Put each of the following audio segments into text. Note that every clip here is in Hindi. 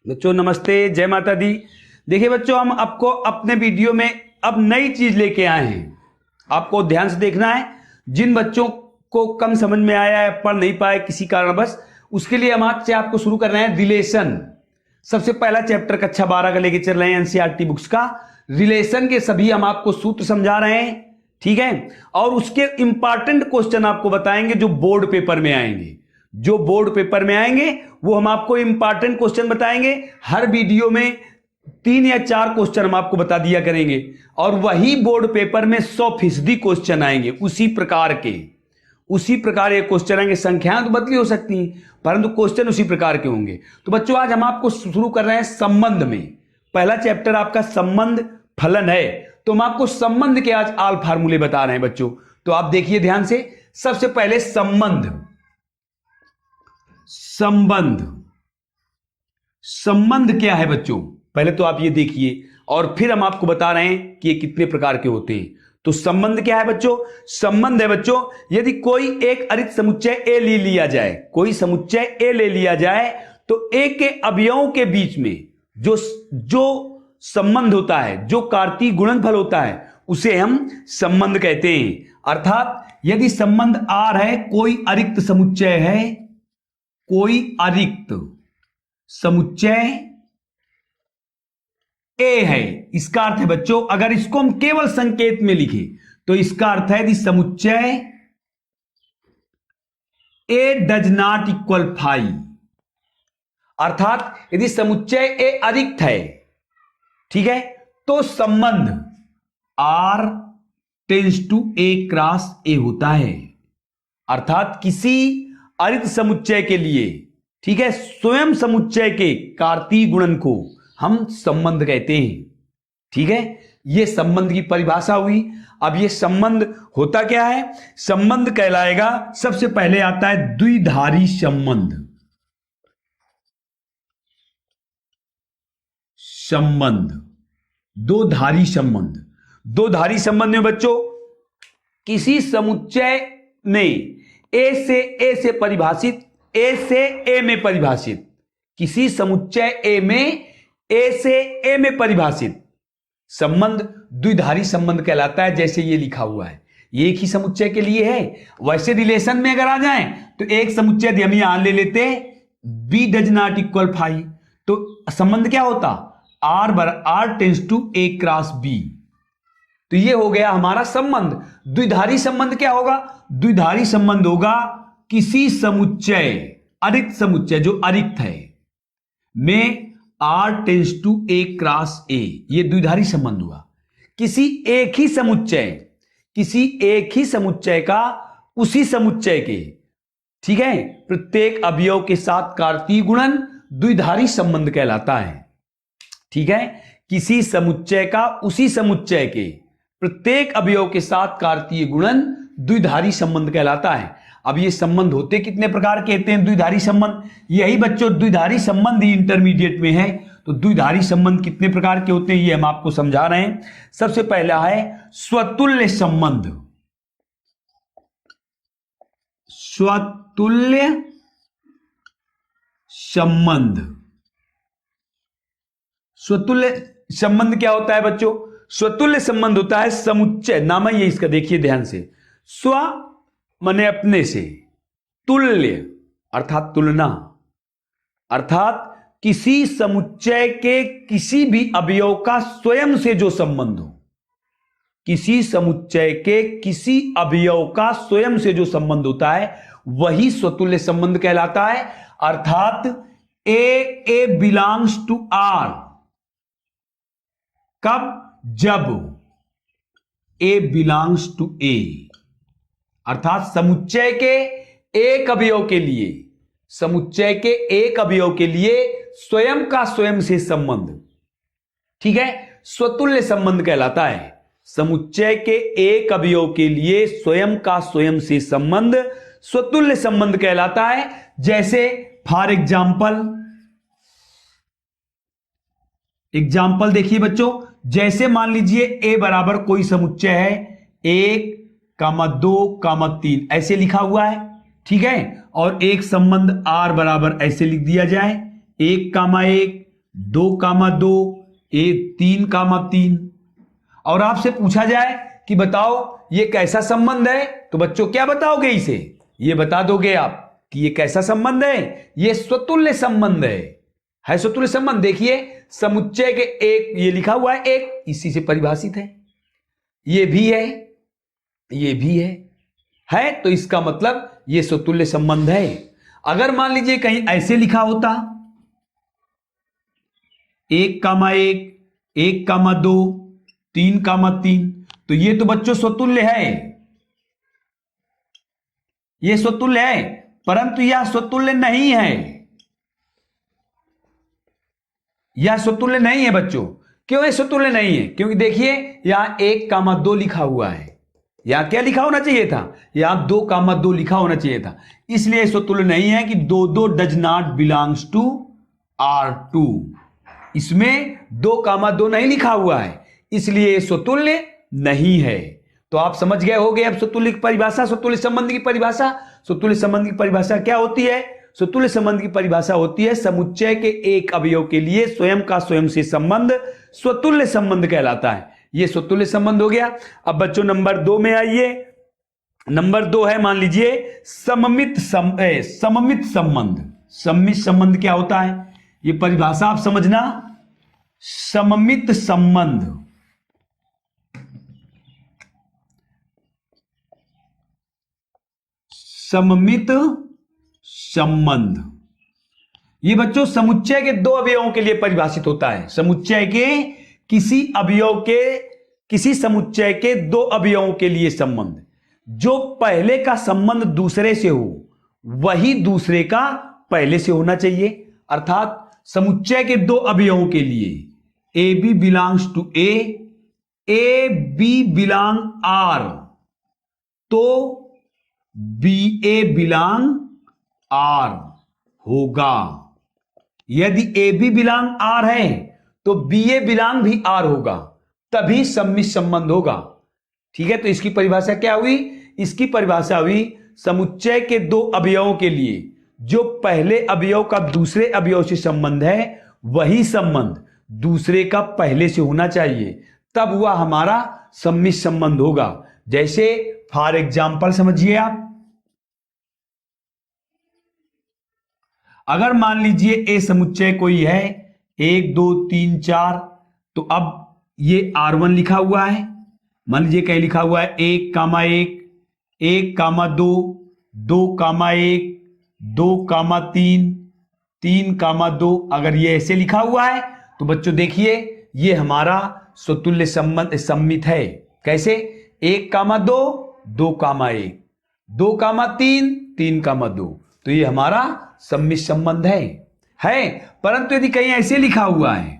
बच्चों नमस्ते, जय माता दी। देखिए बच्चों, हम आपको अपने वीडियो में अब नई चीज लेके आए हैं। आपको ध्यान से देखना है। जिन बच्चों को कम समझ में आया है, पढ़ नहीं पाए किसी कारणवश, उसके लिए हम आज से आपको शुरू कर रहे हैं रिलेशन। सबसे पहला चैप्टर कक्षा 12 का लेके चल रहे हैं एनसीईआरटी बुक्स का। रिलेशन के सभी हम आपको सूत्र समझा रहे हैं, ठीक है। और उसके इंपॉर्टेंट क्वेश्चन आपको बताएंगे जो बोर्ड पेपर में आएंगे। जो बोर्ड पेपर में आएंगे वो हम आपको इंपॉर्टेंट क्वेश्चन बताएंगे। हर वीडियो में 3 या 4 क्वेश्चन हम आपको बता दिया करेंगे और वही बोर्ड पेपर में 100% क्वेश्चन आएंगे उसी प्रकार ये क्वेश्चन आएंगे। संख्याएं तो बदली हो सकती हैं परंतु क्वेश्चन उसी प्रकार के होंगे। तो बच्चों आज हम आपको शुरू कर रहे हैं संबंध में। पहला चैप्टर आपका संबंध फलन है, तो हम आपको संबंध के आज आल फार्मूले बता रहे हैं बच्चों। तो आप देखिए ध्यान से। सबसे पहले संबंध क्या है बच्चों, पहले तो आप ये देखिए और फिर हम आपको बता रहे हैं कि ये कितने प्रकार के होते हैं। तो संबंध क्या है बच्चों? संबंध है बच्चों, यदि कोई एक अरिक्त समुच्चय ए ले लिया जाए, कोई समुच्चय ए ले लिया जाए तो ए के अवयवों के बीच में जो संबंध होता है, जो कार्तीय गुणनफल होता है, उसे हम संबंध कहते हैं। अर्थात यदि संबंध आर है, कोई अरिक्त समुच्चय है, कोई अरिक्त समुच्चय ए है, इसका अर्थ है बच्चों, अगर इसको हम केवल संकेत में लिखें तो इसका अर्थ है यदि समुच्चय ए डज नॉट इक्वल 5, अर्थात यदि समुच्चय ए अरिक्त है, ठीक है, तो संबंध R tends to A cross A होता है। अर्थात किसी अरिक्त समुच्चय के लिए, ठीक है, स्वयं समुच्चय के कार्तीय गुणन को हम संबंध कहते हैं, ठीक है। यह संबंध की परिभाषा हुई। अब यह संबंध होता क्या है? संबंध कहलाएगा, सबसे पहले आता है द्विधारी संबंध। दो धारी संबंध में बच्चों किसी समुच्चय में ए से परिभाषित, ए से ए में परिभाषित, किसी समुच्चय ए में ए से ए में परिभाषित संबंध द्विधारी संबंध कहलाता है। जैसे ये लिखा हुआ है, ये एक ही समुच्चय के लिए है। वैसे रिलेशन में अगर आ जाए तो एक समुच्चय हम यहां ले लेते बी डज नॉट इक्वल 5, तो संबंध क्या होता? R tends to A cross B. तो ये हो गया हमारा संबंध। द्विधारी संबंध क्या होगा? द्विधारी संबंध होगा किसी समुच्चय, अरिक्त समुच्चय जो अरिक्त है, में R tends to A cross A, ये द्विधारी संबंध हुआ। किसी एक ही समुच्चय का उसी समुच्चय के, ठीक है, प्रत्येक अवयव के साथ कार्तीय गुणन द्विधारी संबंध कहलाता है, ठीक है। किसी समुच्चय का उसी समुच्चय के प्रत्येक अवयव के साथ कार्तीय गुणन द्विधारी संबंध कहलाता है। अब ये संबंध होते कितने प्रकार के होते हैं द्विधारी संबंध? यही बच्चों द्विधारी संबंध ही इंटरमीडिएट में है। तो द्विधारी संबंध कितने प्रकार के होते हैं ये हम आपको समझा रहे हैं। सबसे पहला है स्वतुल्य संबंध। स्वतुल्य संबंध क्या होता है बच्चों? स्वतुल्य संबंध होता है समुच्चय, नाम है ये इसका, देखिए ध्यान से। स्व माने अपने से, तुल्य अर्थात तुलना, अर्थात किसी समुच्चय के किसी भी अवयव का स्वयं से जो संबंध हो, किसी समुच्चय के किसी अवयव का स्वयं से जो संबंध होता है वही स्वतुल्य संबंध कहलाता है। अर्थात ए बिलोंग्स टू आर, कब? जब ए बिलोंग्स टू ए, अर्थात समुच्चय के एक अवयव के लिए, समुच्चय के एक अवयव के लिए स्वयं का स्वयं से संबंध, ठीक है, स्वतुल्य संबंध कहलाता है। समुच्चय के एक अवयव के लिए स्वयं का स्वयं से संबंध स्वतुल्य संबंध कहलाता है। जैसे फॉर एग्जाम्पल देखिए बच्चों, जैसे मान लीजिए ए बराबर कोई समुच्चय है 1, 2, 3 ऐसे लिखा हुआ है, ठीक है, और एक संबंध R बराबर ऐसे लिख दिया जाए 1, 1 2, 3, और आपसे पूछा जाए कि बताओ ये कैसा संबंध है, तो बच्चों क्या बताओगे इसे? ये बता दोगे आप कि ये कैसा संबंध है, ये स्वतुल्य संबंध है स्वतुल्य संबंध। देखिए समुच्चय के एक, ये लिखा हुआ है एक, इसी से परिभाषित है, ये भी है, ये भी है तो इसका मतलब ये स्वतुल्य संबंध है। अगर मान लीजिए कहीं ऐसे लिखा होता 1, 1, 2, 3, तो ये तो बच्चों स्वतुल्य है, ये स्वतुल्य है, परंतु यह स्वतुल्य नहीं है, यह स्वतुल्य नहीं है बच्चों। क्यों ये स्वतुल्य नहीं है? क्योंकि देखिए यहां 1, 2 लिखा हुआ है, यहां क्या लिखा होना चाहिए था? यहां 2, 2 लिखा होना चाहिए था, इसलिए स्वतुल्य नहीं है कि 2 does not belongs to R2। इसमें 2, 2 नहीं लिखा हुआ है, इसलिए स्वतुल्य नहीं है। तो आप समझ गए होंगे अब स्वतुल्य की परिभाषा, स्वतुल्य संबंध की परिभाषा। स्वतुल्य संबंध की परिभाषा क्या होती है? स्वतुल्य संबंध की परिभाषा होती है समुच्चय के एक अवयव के लिए स्वयं का स्वयं से संबंध स्वतुल्य संबंध कहलाता है। यह स्वतुल्य संबंध हो गया। अब बच्चों नंबर 2 में आइए। नंबर 2 है, मान लीजिए सममित संबंध। सममित संबंध क्या होता है? यह परिभाषा आप समझना। सममित संबंध, सममित संबंध ये बच्चों समुच्चय के 2 अवयवों के लिए परिभाषित होता है। समुच्चय के किसी समुच्चय के 2 अवयवों के लिए संबंध, जो पहले का संबंध दूसरे से हो वही दूसरे का पहले से होना चाहिए। अर्थात समुच्चय के 2 अवयवों के लिए A B belongs to A B belong R, तो बी ए बिलोंग आर होगा। यदि ए बी बिलोंग आर है तो बी ए बिलोंग भी आर होगा, तभी सम्मित संबंध होगा। ठीक है, तो इसकी परिभाषा क्या हुई? इसकी परिभाषा हुई समुच्चय के 2 अवयवों के लिए जो पहले अवयव का दूसरे अवयव से संबंध है वही संबंध दूसरे का पहले से होना चाहिए, तब वह हमारा सम्मित संबंध होगा। जैसे फॉर एग्जाम्पल समझिए आप, अगर मान लीजिए ए समुच्चय कोई है 1, 2, 3, 4, तो अब ये R1 लिखा हुआ है। मान लीजिए कहीं लिखा हुआ है 1, 1, 2, 2, 1, 2, 3, 2। अगर ये ऐसे लिखा हुआ है तो बच्चों देखिए ये हमारा स्वतुल्य संबंध सम्मित है। कैसे? 1, 2, 2, 1, 2, 3, 3, 2, तो ये हमारा सम्मित संबंध है। परंतु यदि कहीं ऐसे लिखा हुआ है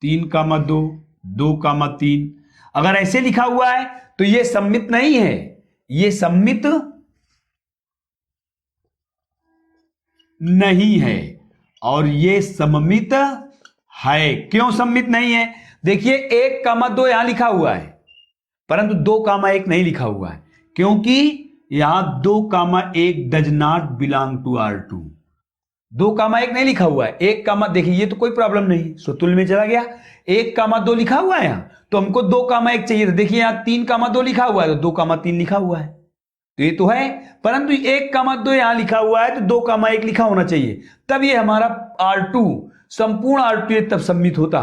3, 2, 2, 3, अगर ऐसे लिखा हुआ है तो ये सम्मित नहीं है, ये सम्मित नहीं है और ये सममित है। क्यों सम्मित नहीं है? देखिए 1, 2 यहां लिखा हुआ है परंतु 2, 1 नहीं लिखा हुआ है, क्योंकि यहां 2, 1 does not belong to R2। 2, 1 नहीं लिखा हुआ है। 1, देखिए ये तो कोई प्रॉब्लम नहीं, स्वतुल्य में चला गया। 1, 2 लिखा हुआ है यहां, तो हमको 2, 1 चाहिए था। देखिए यहां 3, 2 लिखा हुआ है, तो 2, 3 लिखा हुआ है, तो ये तो है। परंतु 1, 2 यहां लिखा हुआ है तो 2, 1 लिखा होना चाहिए, तब ये हमारा R2 संपूर्ण R2 तब सम्मित होता।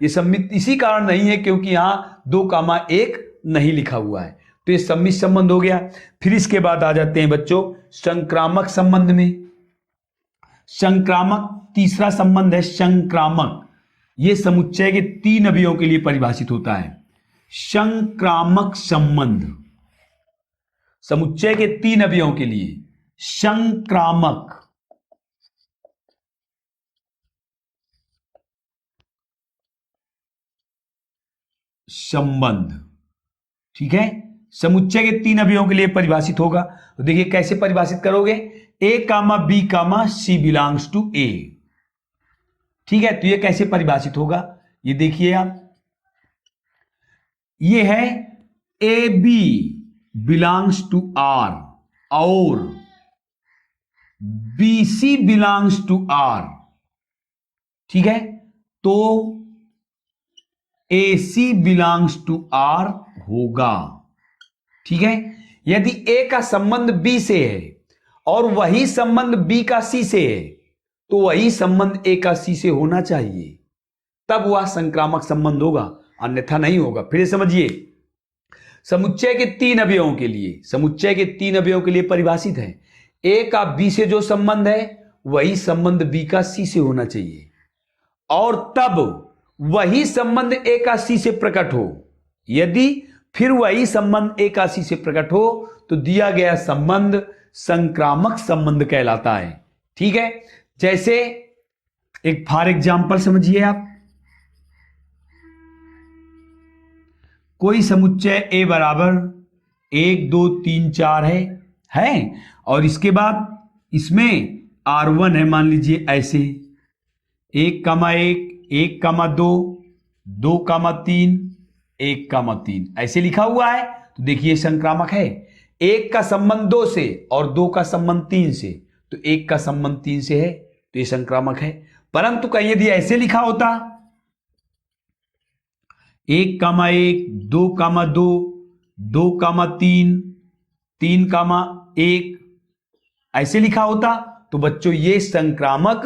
ये सम्मित इसी कारण नहीं है क्योंकि यहां 2, 1 नहीं लिखा हुआ है, तो ये सम्मित संबंध हो गया। फिर इसके बाद आ जाते हैं बच्चों संक्रामक संबंध में। संक्रामक तीसरा संबंध है संक्रामक। यह समुच्चय के 3 अवयवों के लिए परिभाषित होता है। संक्रामक संबंध समुच्चय के 3 अवयवों के लिए संक्रामक संबंध, ठीक है, समुच्चय के 3 अवयवों के लिए परिभाषित होगा। तो देखिए कैसे परिभाषित करोगे? A, B, C belongs to A। ठीक है, तो ये कैसे परिभाषित होगा ये देखिए आप। ये है AB बिलोंग्स टू R और BC बिलोंग्स टू R, ठीक है, तो AC बिलोंग्स टू R होगा, ठीक है। यदि A का संबंध B से है और वही संबंध B का C से है, तो वही संबंध A का C से होना चाहिए, तब वह संक्रामक संबंध होगा, अन्यथा नहीं होगा। फिर समझिए, समुच्चय के तीन अवयवों के लिए, समुच्चय के तीन अवयवों के लिए परिभाषित है, A का B से जो संबंध है वही संबंध B का C से होना चाहिए, और तब वही संबंध A का C से प्रकट हो। यदि फिर वही संबंध A का C से प्रकट हो तो दिया गया संबंध संक्रामक संबंध कहलाता है, ठीक है। जैसे एक फॉर एग्जाम्पल समझिए आप, कोई समुच्चय A बराबर 1 2 3 4 है, और इसके बाद इसमें R1 है, मान लीजिए ऐसे 1,1 1,2 2,3 1,3 ऐसे लिखा हुआ है, तो देखिए संक्रामक है। 1 का संबंध 2 से और 2 का संबंध 3 से, तो 1 का संबंध 3 से है, तो ये संक्रामक है। परंतु कहीं यदि ऐसे लिखा होता 1,1 2,2 2,3 3,1 ऐसे लिखा होता, तो बच्चों ये संक्रामक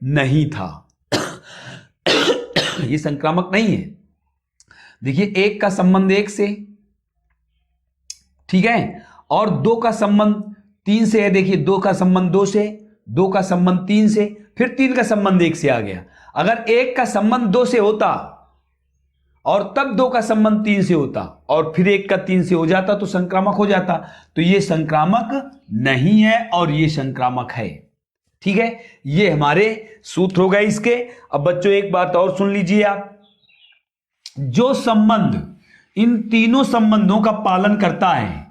नहीं था। ये संक्रामक नहीं है। देखिए 1 का संबंध 1 से, ठीक है, और 2 का संबंध 3 से है। देखिए 2 का संबंध 2 से, 2 का संबंध 3 से, फिर 3 का संबंध 1 से आ गया। अगर 1 का संबंध 2 से होता और तब 2 का संबंध 3 से होता और फिर 1 का 3 से हो जाता तो संक्रामक हो जाता। तो ये संक्रामक नहीं है और ये संक्रामक है, ठीक है। ये हमारे सूत्र हो गए इसके। अब बच्चों एक बात और सुन लीजिए आप, जो संबंध इन तीनों संबंधों का पालन करता है,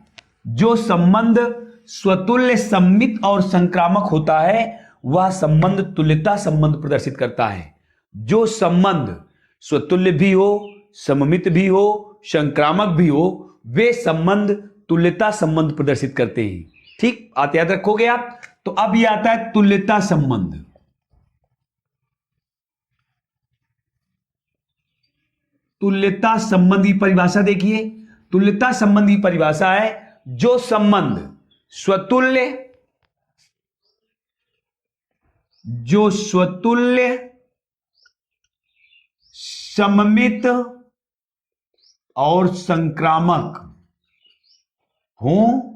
जो संबंध स्वतुल्य, सम्मित और संक्रामक होता है, वह संबंध तुल्यता संबंध प्रदर्शित करता है। जो संबंध स्वतुल्य भी हो, सममित भी हो, संक्रामक भी हो, वे संबंध तुल्यता संबंध प्रदर्शित करते हैं, ठीक। आते याद रखोगे आप। तो अब ये आता है तुल्यता संबंध। तुल्यता संबंधी परिभाषा देखिए, तुल्यता संबंधी परिभाषा है जो संबंध स्वतुल्य, जो स्वतुल्य, सममित और संक्रामक हो,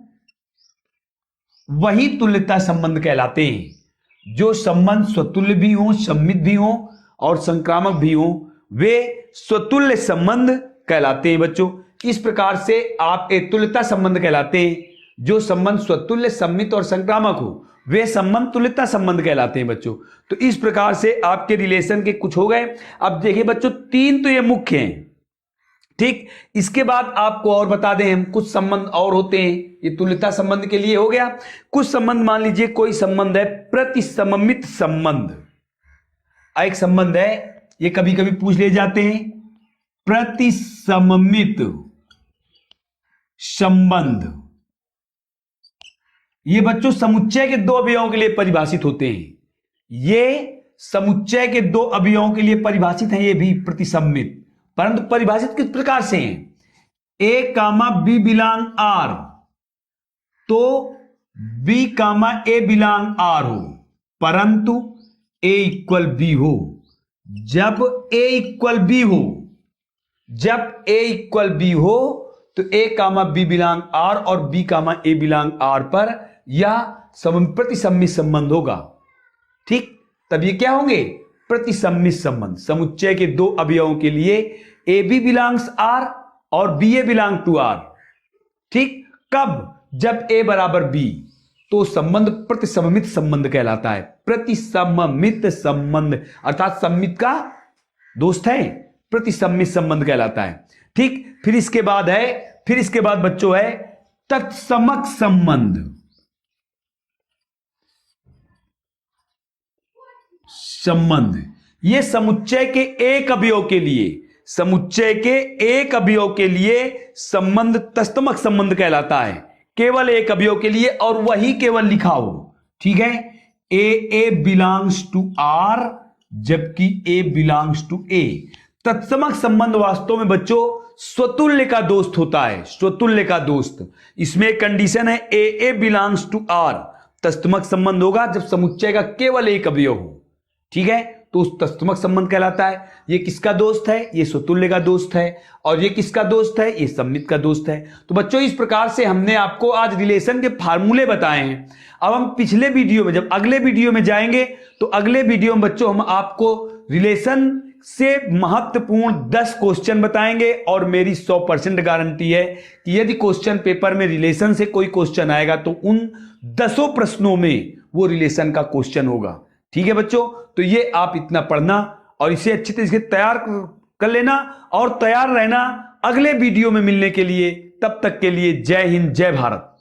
वही तुल्यता संबंध कहलाते हैं। जो संबंध स्वतुल्य भी हो, सम्मित भी हो और संक्रामक भी हो, वे स्वतुल्य संबंध कहलाते हैं बच्चों। इस प्रकार से आप एक तुल्यता संबंध कहलाते हैं। जो संबंध स्वतुल्य, सम्मित और संक्रामक हो, वे संबंध तुल्यता संबंध कहलाते हैं बच्चों। तो इस प्रकार से आपके रिलेशन के कुछ हो गए। अब देखिए बच्चों, 3 तो ये मुख्य हैं, ठीक। इसके बाद आपको और बता दें हम, कुछ संबंध और होते हैं। ये तुल्यता संबंध के लिए हो गया। कुछ संबंध, मान लीजिए कोई संबंध है प्रतिसममित संबंध। एक संबंध है, ये कभी कभी पूछ ले जाते हैं, प्रतिसममित संबंध। ये बच्चों समुच्चय के 2 अवयवों के लिए परिभाषित होते हैं। ये समुच्चय के 2 अवयवों के लिए परिभाषित हैं, ये भी प्रतिसममित। परंतु परिभाषित किस प्रकार से हैं? A, B बिलोंग R, तो B, A बिलोंग R हो, परंतु A इक्वल B हो। जब A इक्वल B हो, जब A इक्वल B हो, तो A, B बिलोंग R और B, A बिलोंग R पर यह प्रतिसम्मित संबंध होगा, ठीक। तब ये क्या होंगे? प्रतिसम्मित संबंध। समुच्चय के 2 अवयवों के लिए AB बिलोंग्स R और BA बिलोंग टू R, ठीक। कब? जब A बराबर B, तो संबंध प्रतिसममित संबंध कहलाता है। प्रतिसममित संबंध अर्थात सम्मित का दोस्त है, प्रतिसम्मित संबंध कहलाता है, ठीक। फिर इसके बाद बच्चों है तत्समक संबंध। ये समुच्चय के एक अवयव के लिए, समुच्चय के एक अवयव के लिए संबंध तत्समक संबंध कहलाता है। केवल एक अवयव के लिए, और वही केवल लिखा हो, ठीक है, ए बिलोंग्स टू आर जबकि ए बिलोंग्स टू ए। तत्समक संबंध वास्तव में बच्चों स्वतुल्य का दोस्त होता है, स्वतुल्य का दोस्त। इसमें एक कंडीशन है, ए बिलोंग्स टू आर। तत्समक संबंध होगा जब समुच्चय का केवल एक अवयव हो, ठीक है, तो उस तत्समक संबंध कहलाता है। ये किसका दोस्त है? ये स्वतुल्य का दोस्त है। और ये किसका दोस्त है? ये सममित का दोस्त है। तो बच्चों इस प्रकार से हमने आपको आज रिलेशन के फार्मूले बताए हैं। अब हम पिछले वीडियो में, जब अगले वीडियो में जाएंगे तो अगले वीडियो में बच्चों हम आपको रिलेशन से महत्वपूर्ण 10 क्वेश्चन बताएंगे। और मेरी 100% गारंटी है कि यदि क्वेश्चन पेपर में रिलेशन से कोई क्वेश्चन आएगा तो उन 10 प्रश्नों में वो रिलेशन का क्वेश्चन होगा। ठीक है बच्चों, तो ये आप इतना पढ़ना और इसे अच्छी तरीके से तैयार कर लेना और तैयार रहना अगले वीडियो में मिलने के लिए। तब तक के लिए जय हिंद, जय भारत।